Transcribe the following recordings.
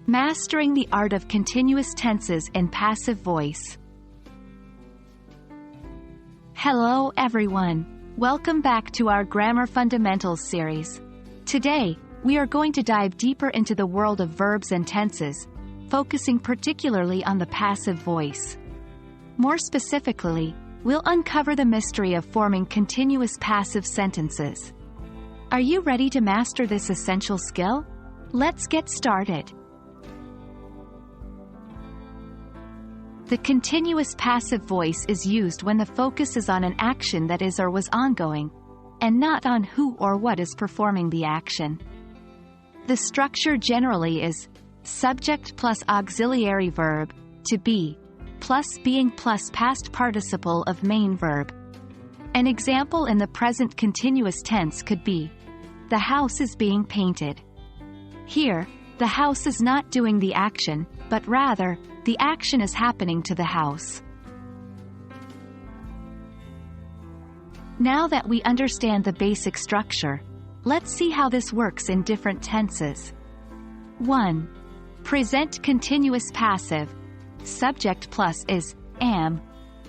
Mastering the art of continuous tenses in passive voice. Hello everyone. Welcome back to our Grammar Fundamentals series. Today, we are going to dive deeper into the world of verbs and tenses, focusing particularly on the passive voice. More specifically, we'll uncover the mystery of forming continuous passive sentences. Are you ready to master this essential skill? Let's get started. The continuous passive voice is used when the focus is on an action that is or was ongoing, and not on who or what is performing the action. The structure generally is subject plus auxiliary verb, to be, plus being plus past participle of main verb. An example in the present continuous tense could be, the house is being painted. Here, the house is not doing the action, but rather, the action is happening to the house. Now that we understand the basic structure, let's see how this works in different tenses. 1. Present continuous passive. Subject plus is, am.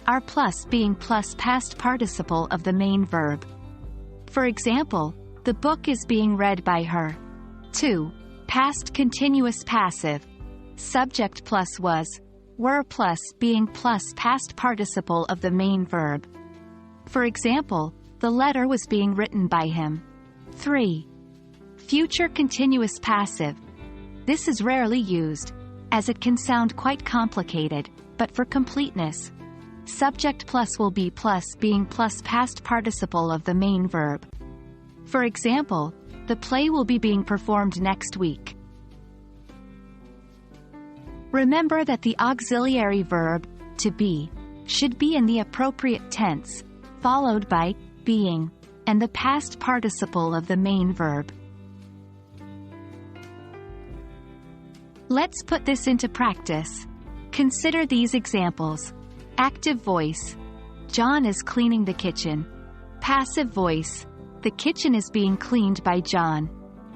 Are plus being plus past participle of the main verb. For example, the book is being read by her. 2. Past continuous passive. Subject plus was, were plus being plus past participle of the main verb. For example, the letter was being written by him. 3. Future continuous passive. This is rarely used, as it can sound quite complicated, but for completeness, subject plus will be plus being plus past participle of the main verb. For example, the play will be being performed next week. Remember that the auxiliary verb, to be, should be in the appropriate tense, followed by being, and the past participle of the main verb. Let's put this into practice. Consider these examples. Active voice. John is cleaning the kitchen. Passive voice. The kitchen is being cleaned by John.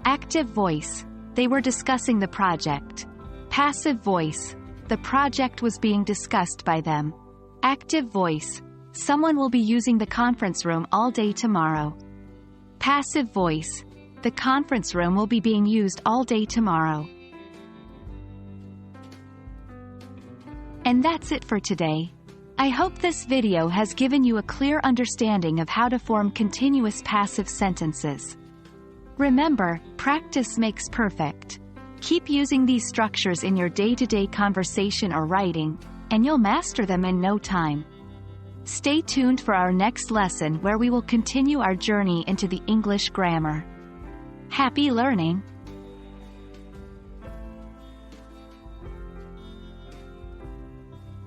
Active voice. They were discussing the project. Passive voice. The project was being discussed by them. Active voice. Someone will be using the conference room all day tomorrow. Passive voice. The conference room will be being used all day tomorrow. And that's it for today. I hope this video has given you a clear understanding of how to form continuous passive sentences. Remember, practice makes perfect. Keep using these structures in your day-to-day conversation or writing, and you'll master them in no time. Stay tuned for our next lesson where we will continue our journey into the English grammar. Happy learning!